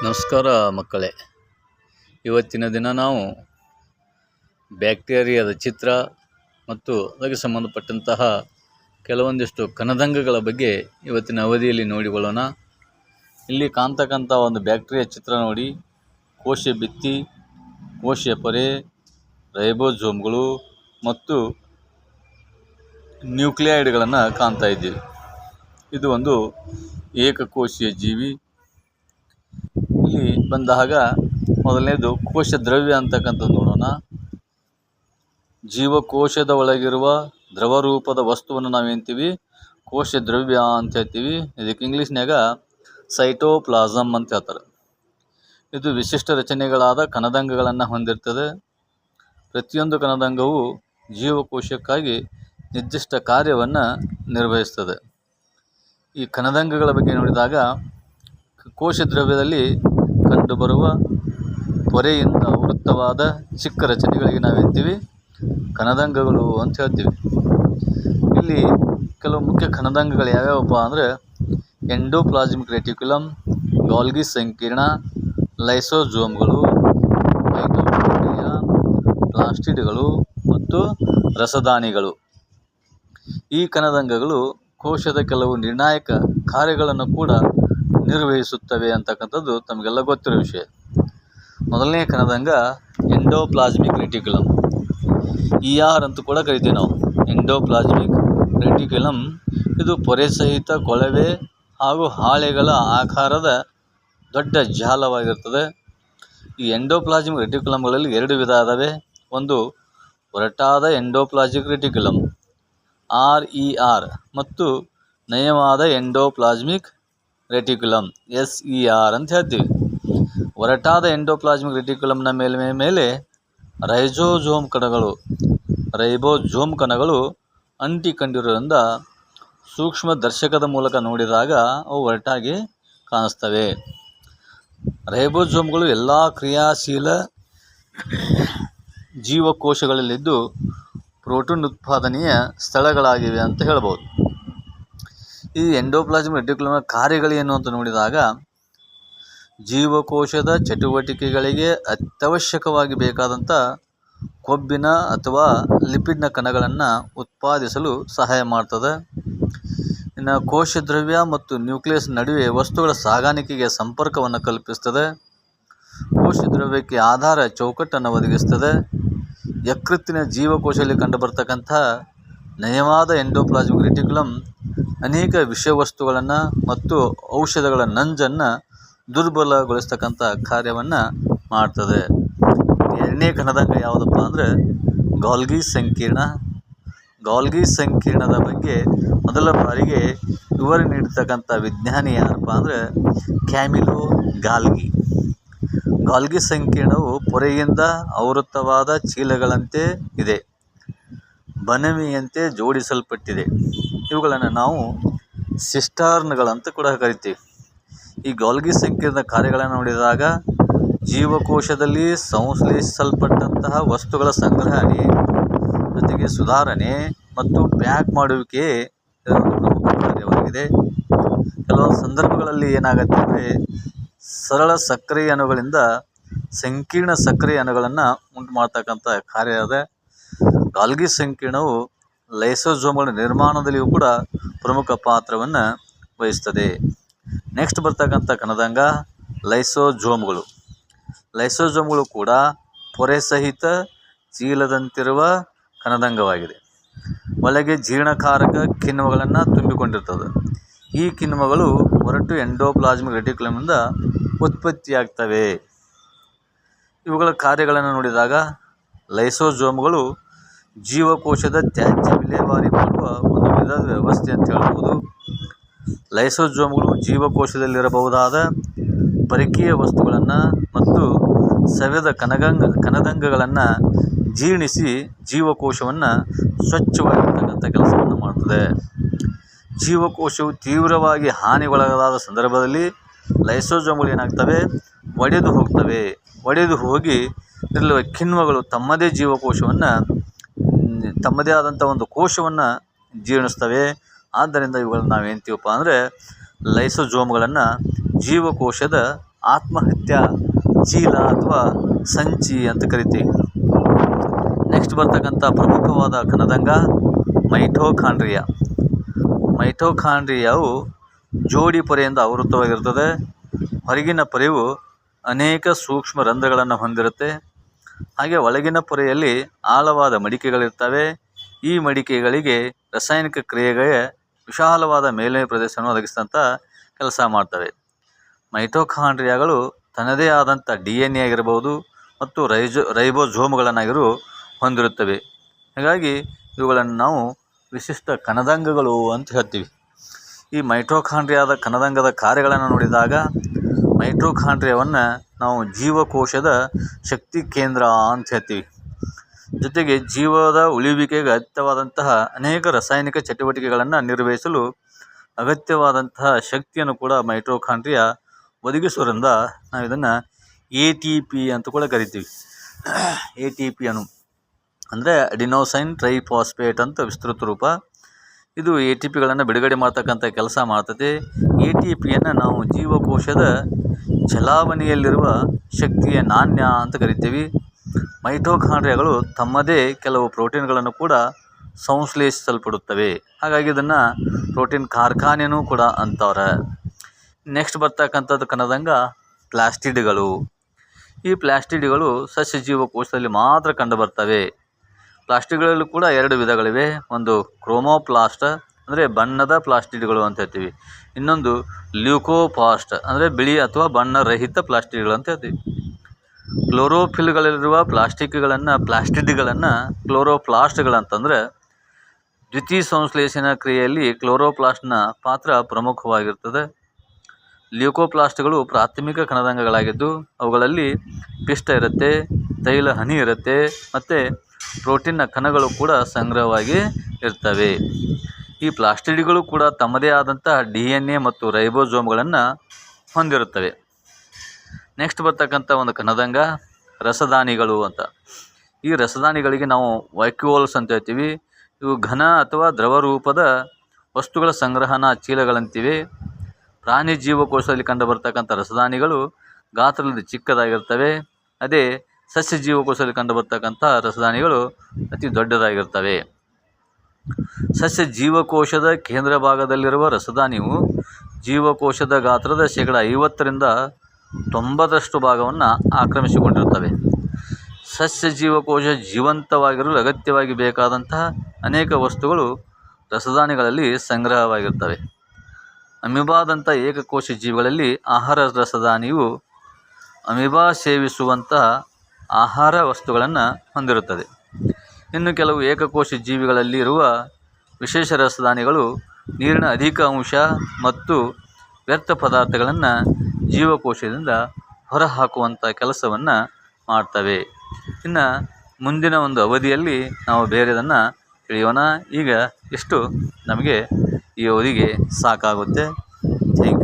ನಮಸ್ಕಾರ ಮಕ್ಕಳೇ. ಇವತ್ತಿನ ದಿನ ನಾವು ಬ್ಯಾಕ್ಟೀರಿಯಾದ ಚಿತ್ರ ಮತ್ತು ಅದಕ್ಕೆ ಸಂಬಂಧಪಟ್ಟಂತಹ ಕೆಲವೊಂದಿಷ್ಟು ಕಣದಂಗಗಳ ಬಗ್ಗೆ ಇವತ್ತಿನ ಅವಧಿಯಲ್ಲಿ ನೋಡಿಕೊಳ್ಳೋಣ. ಇಲ್ಲಿ ಕಾಣ್ತಕ್ಕಂಥ ಒಂದು ಬ್ಯಾಕ್ಟೀರಿಯಾ ಚಿತ್ರ ನೋಡಿ, ಕೋಶ ಭಿತ್ತಿ, ಕೋಶ ಪೊರೆ, ರೈಬೋಸೋಮ್ಗಳು ಮತ್ತು ನ್ಯೂಕ್ಲಿಯಾಯ್ಡ್ಗಳನ್ನು ಕಾಣ್ತಾ ಇದ್ದೀವಿ. ಇದು ಒಂದು ಏಕಕೋಶೀಯ ಜೀವಿ. ಇಲ್ಲಿ ಬಂದಾಗ ಮೊದಲನೇದು ಕೋಶ ದ್ರವ್ಯ ಅಂತಕ್ಕಂಥದ್ದು ನೋಡೋಣ. ಜೀವಕೋಶದ ಒಳಗಿರುವ ದ್ರವ ರೂಪದ ವಸ್ತುವನ್ನು ನಾವೇಂತೀವಿ ಕೋಶ ದ್ರವ್ಯ ಅಂತ ಹೇಳ್ತೀವಿ. ಇದಕ್ಕೆ ಇಂಗ್ಲೀಷ್ನಾಗ ಸೈಟೋಪ್ಲಾಸಮ್ ಅಂತ ಹೇಳ್ತಾರೆ. ಇದು ವಿಶಿಷ್ಟ ರಚನೆಗಳಾದ ಕಣದಂಗಗಳನ್ನು ಹೊಂದಿರ್ತದೆ. ಪ್ರತಿಯೊಂದು ಕಣದಂಗವು ಜೀವಕೋಶಕ್ಕಾಗಿ ನಿರ್ದಿಷ್ಟ ಕಾರ್ಯವನ್ನು ನಿರ್ವಹಿಸ್ತದೆ. ಈ ಕಣದಂಗಗಳ ಬಗ್ಗೆ ನೋಡಿದಾಗ ಕೋಶ ದ್ರವ್ಯದಲ್ಲಿ ಕಂಡುಬರುವ ಪೊರೆಯಿಂದ ಆವೃತ್ತವಾದ ಚಿಕ್ಕ ರಚನೆಗಳಿಗೆ ನಾವೇಂತೀವಿ ಕಣದಂಗಗಳು ಅಂತ ಹೇಳ್ತೀವಿ. ಇಲ್ಲಿ ಕೆಲವು ಮುಖ್ಯ ಕಣದಂಗಗಳು ಯಾವ್ಯಾವಪ್ಪ ಅಂದರೆ ಎಂಡೋಪ್ಲಾಸ್ಮಿಕ್ ರೆಟಿಕ್ಯುಲಮ್, ಗಾಲ್ಗಿ ಸಂಕೀರ್ಣ, ಲೈಸೋಸೋಮ್ಗಳು, ಮೈಟೋಕಾಂಡ್ರಿಯಾ, ಪ್ಲಾಸ್ಟಿಡ್ಗಳು ಮತ್ತು ರಸದಾನಿಗಳು. ಈ ಕಣದಂಗಗಳು ಕೋಶದ ಕೆಲವು ನಿರ್ಣಾಯಕ ಕಾರ್ಯಗಳನ್ನು ಕೂಡ ನಿರ್ವಹಿಸುತ್ತವೆ ಅಂತಕ್ಕಂಥದ್ದು ತಮಗೆಲ್ಲ ಗೊತ್ತಿರೋ ವಿಷಯ. ಮೊದಲನೇ ಕಣದಂಗ ಎಂಡೋಪ್ಲಾಸ್ಮಿಕ್ ರೆಟಿಕ್ಯುಲಮ್, ER ಅಂತ ಕೂಡ ಕರಿತೀವಿ ನಾವು. ಎಂಡೋಪ್ಲಾಸ್ಮಿಕ್ ರೆಟಿಕ್ಯುಲಮ್ ಇದು ಪೊರೆ ಸಹಿತ ಕೊಳವೆ ಹಾಗೂ ಹಾಳೆಗಳ ಆಕಾರದ ದೊಡ್ಡ ಜಾಲವಾಗಿರ್ತದೆ. ಈ ಎಂಡೋಪ್ಲಾಸ್ಮಿಕ್ ರೆಟಿಕ್ಯುಲಮ್ಗಳಲ್ಲಿ ಎರಡು ವಿಧ ಇದ್ದಾವೆ. ಒಂದು ಒರಟಾದ ಎಂಡೋಪ್ಲಾಸ್ಮಿಕ್ ರೆಟಿಕ್ಯುಲಮ್ RER ಮತ್ತು ನಯವಾದ ಎಂಡೋಪ್ಲಾಸ್ಮಿಕ್ ರೆಟಿಕ್ಯುಲಮ್ SER ಅಂತ ಹೇಳ್ತೀವಿ. ಒರಟಾದ ಎಂಡೋಪ್ಲಾಸ್ಮಿಕ್ ರೆಟಿಕ್ಯುಲಮ್ನ ಮೇಲೆ ರೈಬೋಸೋಮ್ ಕಣಗಳು ಅಂಟಿಕೊಂಡಿರೋದ್ರಿಂದ ಸೂಕ್ಷ್ಮ ದರ್ಶಕದ ಮೂಲಕ ನೋಡಿದಾಗ ಅವು ಒರಟಾಗಿ ಕಾಣಿಸ್ತವೆ. ರೈಬೋಸೋಮ್ಗಳು ಎಲ್ಲ ಕ್ರಿಯಾಶೀಲ ಜೀವಕೋಶಗಳಲ್ಲಿದ್ದು ಪ್ರೋಟೀನ್ ಉತ್ಪಾದನೆಯ ಸ್ಥಳಗಳಾಗಿವೆ ಅಂತ ಹೇಳ್ಬೋದು. ಈ ಎಂಡೋಪ್ಲಾಸ್ಮಿಕ್ ರೆಟಿಕ್ಯುಲಮ್ನ ಕಾರ್ಯಗಳೇನು ಅಂತ ನೋಡಿದಾಗ ಜೀವಕೋಶದ ಚಟುವಟಿಕೆಗಳಿಗೆ ಅತ್ಯವಶ್ಯಕವಾಗಿ ಬೇಕಾದಂಥ ಕೊಬ್ಬಿನ ಅಥವಾ ಲಿಪಿಡ್ನ ಕಣಗಳನ್ನು ಉತ್ಪಾದಿಸಲು ಸಹಾಯ ಮಾಡ್ತದೆ. ಇನ್ನು ಕೋಶ ದ್ರವ್ಯ ಮತ್ತು ನ್ಯೂಕ್ಲಿಯಸ್ ನಡುವೆ ವಸ್ತುಗಳ ಸಾಗಾಣಿಕೆಗೆ ಸಂಪರ್ಕವನ್ನು ಕಲ್ಪಿಸ್ತದೆ. ಕೋಶ ದ್ರವ್ಯಕ್ಕೆ ಆಧಾರ ಚೌಕಟ್ಟನ್ನು ಒದಗಿಸ್ತದೆ. ಯಕೃತ್ತಿನ ಜೀವಕೋಶದಲ್ಲಿ ಕಂಡುಬರ್ತಕ್ಕಂಥ ನಯವಾದ ಎಂಡೋಪ್ಲಾಸ್ಮಿಕ್ ರೆಟಿಕ್ಯುಲಮ್ ಅನೇಕ ವಿಷವಸ್ತುಗಳನ್ನು ಮತ್ತು ಔಷಧಗಳ ನಂಜನ್ನು ದುರ್ಬಲಗೊಳಿಸ್ತಕ್ಕಂಥ ಕಾರ್ಯವನ್ನು ಮಾಡ್ತದೆ. ಎರಡನೇ ಕಣದಂಗ ಯಾವುದಪ್ಪ ಅಂದರೆ ಗಾಲ್ಗಿ ಸಂಕೀರ್ಣ. ಗಾಲ್ಗಿ ಸಂಕೀರ್ಣದ ಬಗ್ಗೆ ಮೊದಲ ಬಾರಿಗೆ ವಿವರಣೆ ನೀಡತಕ್ಕಂಥ ವಿಜ್ಞಾನಿ ಯಾರಪ್ಪ ಅಂದರೆ ಕ್ಯಾಮಿಲೋ ಗಾಲ್ಗಿ. ಗಾಲ್ಗಿ ಸಂಕೀರ್ಣವು ಪೊರೆಯಿಂದ ಆವೃತವಾದ ಚೀಲಗಳಂತೆ ಇದೆ, ಬನವಿಯಂತೆ ಜೋಡಿಸಲ್ಪಟ್ಟಿದೆ. ಇವುಗಳನ್ನು ನಾವು ಸಿಸ್ಟರ್ನ್ಗಳಂತ ಕೂಡ ಕರಿತೀವಿ. ಈ ಗಾಲ್ಗಿ ಸಂಕೀರ್ಣದ ಕಾರ್ಯಗಳನ್ನು ನೋಡಿದಾಗ ಜೀವಕೋಶದಲ್ಲಿ ಸಂಶ್ಲೇಷಿಸಲ್ಪಟ್ಟಂತಹ ವಸ್ತುಗಳ ಸಂಗ್ರಹಣೆ ಜೊತೆಗೆ ಸುಧಾರಣೆ ಮತ್ತು ಪ್ಯಾಕ್ ಮಾಡುವಿಕೆ ಇದೊಂದು ಪ್ರಮುಖ ಕಾರ್ಯವಾಗಿದೆ. ಕೆಲವೊಂದು ಸಂದರ್ಭಗಳಲ್ಲಿ ಏನಾಗುತ್ತೆ ಅಂದರೆ ಸರಳ ಸಕ್ಕರೆ ಅಣುಗಳಿಂದ ಸಂಕೀರ್ಣ ಸಕ್ಕರೆ ಅಣುಗಳನ್ನು ಉಂಟು ಮಾಡ್ತಕ್ಕಂಥ ಕಾರ್ಯ ಇದೆ. ಗಾಲ್ಗಿ ಸಂಕೀರ್ಣವು ಲೈಸೋಸೋಮ್ಗಳ ನಿರ್ಮಾಣದಲ್ಲಿಯೂ ಕೂಡ ಪ್ರಮುಖ ಪಾತ್ರವನ್ನು ವಹಿಸ್ತದೆ. ನೆಕ್ಸ್ಟ್ ಬರ್ತಕ್ಕಂಥ ಕಣದಂಗ ಲೈಸೋಸೋಮ್ಗಳು. ಲೈಸೋಸೋಮ್ಗಳು ಕೂಡ ಪೊರೆ ಸಹಿತ ಚೀಲದಂತಿರುವ ಕಣದಂಗವಾಗಿದೆ. ಒಳಗೆ ಜೀರ್ಣಕಾರಕ ಕಿಣ್ವಗಳನ್ನು ತುಂಬಿಕೊಂಡಿರ್ತದೆ. ಈ ಕಿಣ್ವಗಳು ಹೊರಟು ಎಂಡೋಪ್ಲಾಸ್ಮಿಕ್ ರೆಟಿಕ್ಯುಲಮ್ನಿಂದ ಉತ್ಪತ್ತಿಯಾಗ್ತವೆ. ಇವುಗಳ ಕಾರ್ಯಗಳನ್ನು ನೋಡಿದಾಗ ಲೈಸೋಸೋಮ್ಗಳು ಜೀವಕೋಶದ ತ್ಯಾಜ್ಯ ವಿಲೇವಾರಿ ಮಾಡುವ ಒಂದು ವಿಧದ ವ್ಯವಸ್ಥೆ ಅಂತ ಹೇಳ್ಬೋದು. ಲೈಸೋಸೋಮ್ಗಳು ಜೀವಕೋಶದಲ್ಲಿರಬಹುದಾದ ಪರಕೀಯ ವಸ್ತುಗಳನ್ನು ಮತ್ತು ಸವೆದ ಕಣದಂಗಗಳನ್ನು ಜೀರ್ಣಿಸಿ ಜೀವಕೋಶವನ್ನು ಸ್ವಚ್ಛವಾಗಿರ್ತಕ್ಕಂಥ ಕೆಲಸವನ್ನು ಮಾಡ್ತದೆ. ಜೀವಕೋಶವು ತೀವ್ರವಾಗಿ ಹಾನಿಗೊಳಗಾದ ಸಂದರ್ಭದಲ್ಲಿ ಲೈಸೋಸೋಮ್ಗಳು ಏನಾಗ್ತವೆ ಒಡೆದು ಹೋಗಿ ಇರಲಿರುವ ಕಿಣ್ವಗಳು ತಮ್ಮದೇ ಆದಂಥ ಒಂದು ಕೋಶವನ್ನು ಜೀರ್ಣಿಸ್ತವೆ. ಆದ್ದರಿಂದ ಇವುಗಳನ್ನು ನಾವೇಂತೀವಪ್ಪ ಅಂದರೆ ಲೈಸೋಸೋಮ್ಗಳನ್ನು ಜೀವಕೋಶದ ಆತ್ಮಹತ್ಯಾ ಚೀಲ ಅಥವಾ ಸಂಚಿ ಅಂತ ಕರಿತೀವಿ. ನೆಕ್ಸ್ಟ್ ಬರ್ತಕ್ಕಂಥ ಪ್ರಮುಖವಾದ ಕಣದಂಗ ಮೈಟೋಕಾಂಡ್ರಿಯಾ. ಮೈಟೋಕಾಂಡ್ರಿಯಾವು ಜೋಡಿ ಪೊರೆಯಿಂದ ಆವೃತವಾಗಿರುತ್ತದೆ. ಹೊರಗಿನ ಪೊರೆಯು ಅನೇಕ ಸೂಕ್ಷ್ಮ ರಂಧ್ರಗಳನ್ನು ಹೊಂದಿರುತ್ತೆ. ಹಾಗೆ ಒಳಗಿನ ಪೊರೆಯಲ್ಲಿ ಆಳವಾದ ಮಡಿಕೆಗಳಿರ್ತವೆ. ಈ ಮಡಿಕೆಗಳಿಗೆ ರಾಸಾಯನಿಕ ಕ್ರಿಯೆಗೆ ವಿಶಾಲವಾದ ಮೇಲ್ಮೈ ಪ್ರದೇಶವನ್ನು ಒದಗಿಸಿದಂಥ ಕೆಲಸ ಮಾಡ್ತವೆ. ಮೈಟೋಕಾಂಡ್ರಿಯಾಗಳು ತನ್ನದೇ ಆದಂಥ DNA ಆಗಿರ್ಬೋದು ಮತ್ತು ರೈಬೋಸೋಮ್ಗಳನ್ನಾಗಿರು ಹೊಂದಿರುತ್ತವೆ. ಹೀಗಾಗಿ ಇವುಗಳನ್ನು ನಾವು ವಿಶಿಷ್ಟ ಕಣದಂಗಗಳು ಅಂತ ಹೇಳ್ತೀವಿ. ಈ ಮೈಟೋಕಾಂಡ್ರಿಯಾದ ಕಣದಂಗದ ಕಾರ್ಯಗಳನ್ನು ನೋಡಿದಾಗ ಮೈಟೋಕಾಂಡ್ರಿಯಾವನ್ನು ನಾವು ಜೀವಕೋಶದ ಶಕ್ತಿ ಕೇಂದ್ರ ಅಂತ ಹೇಳ್ತೀವಿ. ಜೊತೆಗೆ ಜೀವದ ಉಳಿವಿಕೆಗೆ ಅಗತ್ಯವಾದಂತಹ ಅನೇಕ ರಾಸಾಯನಿಕ ಚಟುವಟಿಕೆಗಳನ್ನು ನಿರ್ವಹಿಸಲು ಅಗತ್ಯವಾದಂತಹ ಶಕ್ತಿಯನ್ನು ಕೂಡ ಮೈಟೋಕಾಂಡ್ರಿಯಾ ಒದಗಿಸೋದ್ರಿಂದ ನಾವು ಇದನ್ನು ATP ಅಂತ ಕೂಡ ಕರಿತೀವಿ. ATP ಅಂದರೆ ಅಡಿನೋಸೈನ್ ಟ್ರೈಫಾಸ್ಫೇಟ್ ಅಂತ ವಿಸ್ತೃತ ರೂಪ. ಇದು ATPಗಳನ್ನು ಬಿಡುಗಡೆ ಮಾಡ್ತಕ್ಕಂಥ ಕೆಲಸ ಮಾಡ್ತದೆ. ATPಯನ್ನು ನಾವು ಜೀವಕೋಶದ ಚಲಾವಣೆಯಲ್ಲಿರುವ ಶಕ್ತಿಯ ನಾಣ್ಯ ಅಂತ ಕರಿತೀವಿ. ಮೈಟೋಕಾಂಡ್ರಿಯಾಗಳು ತಮ್ಮದೇ ಕೆಲವು ಪ್ರೋಟೀನ್ಗಳನ್ನು ಕೂಡ ಸಂಶ್ಲೇಷಿಸಲ್ಪಡುತ್ತವೆ. ಹಾಗಾಗಿ ಇದನ್ನು ಪ್ರೋಟೀನ್ ಕಾರ್ಖಾನೆಯೂ ಕೂಡ ಅಂತಾರೆ. ನೆಕ್ಸ್ಟ್ ಬರ್ತಕ್ಕಂಥದ್ದು ಕಣದಂಗ ಪ್ಲಾಸ್ಟಿಡ್ಗಳು. ಈ ಪ್ಲಾಸ್ಟಿಡ್ಗಳು ಸಸ್ಯ ಜೀವಕೋಶದಲ್ಲಿ ಮಾತ್ರ ಕಂಡುಬರ್ತವೆ. ಪ್ಲಾಸ್ಟಿಡ್ಗಳಲ್ಲೂ ಕೂಡ 2 ವಿಧಗಳಿವೆ. ಒಂದು ಕ್ರೋಮೋಪ್ಲಾಸ್ಟ್ ಅಂದರೆ ಬಣ್ಣದ ಪ್ಲಾಸ್ಟಿಡ್ಗಳು ಅಂತ ಹೇಳ್ತೀವಿ. ಇನ್ನೊಂದು ಲ್ಯೂಕೋಪ್ಲಾಸ್ಟ್ ಅಂದರೆ ಬಿಳಿ ಅಥವಾ ಬಣ್ಣರಹಿತ ಪ್ಲಾಸ್ಟಿಡ್ಗಳು ಅಂತ ಹೇಳ್ತೀವಿ. ಕ್ಲೋರೋಫಿಲ್ಗಳಲ್ಲಿರುವ ಪ್ಲಾಸ್ಟಿಡ್ಗಳನ್ನು ಕ್ಲೋರೋಪ್ಲಾಸ್ಟ್ಗಳಂತಂದರೆ ದ್ವಿತೀಯ ಸಂಶ್ಲೇಷಣಾ ಕ್ರಿಯೆಯಲ್ಲಿ ಕ್ಲೋರೋಪ್ಲಾಸ್ಟ್ನ ಪಾತ್ರ ಪ್ರಮುಖವಾಗಿರ್ತದೆ. ಲ್ಯೂಕೋಪ್ಲಾಸ್ಟ್ಗಳು ಪ್ರಾಥಮಿಕ ಕಣದಂಗಗಳಾಗಿದ್ದು ಅವುಗಳಲ್ಲಿ ಪಿಷ್ಟ ಇರುತ್ತೆ, ತೈಲ ಹನಿ ಇರುತ್ತೆ ಮತ್ತು ಪ್ರೋಟೀನ್ನ ಕಣಗಳು ಕೂಡ ಸಂಗ್ರಹವಾಗಿ ಇರ್ತವೆ. ಈ ಪ್ಲಾಸ್ಟಿಡ್ಗಳು ಕೂಡ ತಮ್ಮದೇ ಆದಂಥ DNA ಮತ್ತು ರೈಬೋಸೋಮ್ಗಳನ್ನು ಹೊಂದಿರುತ್ತವೆ. ನೆಕ್ಸ್ಟ್ ಬರ್ತಕ್ಕಂಥ ಒಂದು ಕಣದಂಗ ರಸದಾನಿಗಳು ಅಂತ. ಈ ರಸದಾನಿಗಳಿಗೆ ನಾವು ವ್ಯಾಕ್ಯೂಲ್ಸ್ ಅಂತ ಹೇಳ್ತೀವಿ. ಇವು ಘನ ಅಥವಾ ದ್ರವ ರೂಪದ ವಸ್ತುಗಳ ಸಂಗ್ರಹಣಾ ಚೀಲಗಳಂತಿವೆ. ಪ್ರಾಣಿ ಜೀವಕೋಶದಲ್ಲಿ ಕಂಡುಬರ್ತಕ್ಕಂಥ ರಸದಾನಿಗಳು ಗಾತ್ರದಲ್ಲಿ ಚಿಕ್ಕದಾಗಿರ್ತವೆ. ಅದೇ ಸಸ್ಯ ಜೀವಕೋಶದಲ್ಲಿ ಕಂಡುಬರ್ತಕ್ಕಂಥ ರಸದಾನಿಗಳು ಅತಿ ದೊಡ್ಡದಾಗಿರ್ತವೆ. ಸಸ್ಯ ಜೀವಕೋಶದ ಕೇಂದ್ರ ಭಾಗದಲ್ಲಿರುವ ರಸದಾನಿಯು ಜೀವಕೋಶದ ಗಾತ್ರದ 50% 90% ಭಾಗವನ್ನು ಆಕ್ರಮಿಸಿಕೊಂಡಿರುತ್ತವೆ. ಸಸ್ಯ ಜೀವಕೋಶ ಜೀವಂತವಾಗಿರಲು ಅಗತ್ಯವಾಗಿ ಬೇಕಾದಂತಹ ಅನೇಕ ವಸ್ತುಗಳು ರಸದಾನಿಗಳಲ್ಲಿ ಸಂಗ್ರಹವಾಗಿರ್ತವೆ. ಅಮೀಬಾದಂಥ ಏಕಕೋಶ ಜೀವಿಗಳಲ್ಲಿ ಆಹಾರ ರಸದಾನಿಯು ಅಮೀಬಾ ಸೇವಿಸುವಂತಹ ಆಹಾರ ವಸ್ತುಗಳನ್ನು ಹೊಂದಿರುತ್ತದೆ. ಇನ್ನು ಕೆಲವು ಏಕಕೋಶ ಜೀವಿಗಳಲ್ಲಿ ಇರುವ ವಿಶೇಷ ರಸದಾನಿಗಳು ನೀರಿನ ಅಧಿಕ ಅಂಶ ಮತ್ತು ವ್ಯರ್ಥ ಪದಾರ್ಥಗಳನ್ನು ಜೀವಕೋಶದಿಂದ ಹೊರಹಾಕುವಂಥ ಕೆಲಸವನ್ನು ಮಾಡ್ತವೆ. ಇನ್ನು ಮುಂದಿನ ಒಂದು ಅವಧಿಯಲ್ಲಿ ನಾವು ಬೇರೆದನ್ನು ತಿಳಿಯೋಣ. ಈಗ ಇಷ್ಟು ನಮಗೆ ಈ ಅವಧಿಗೆ ಸಾಕಾಗುತ್ತೆ. Thank you.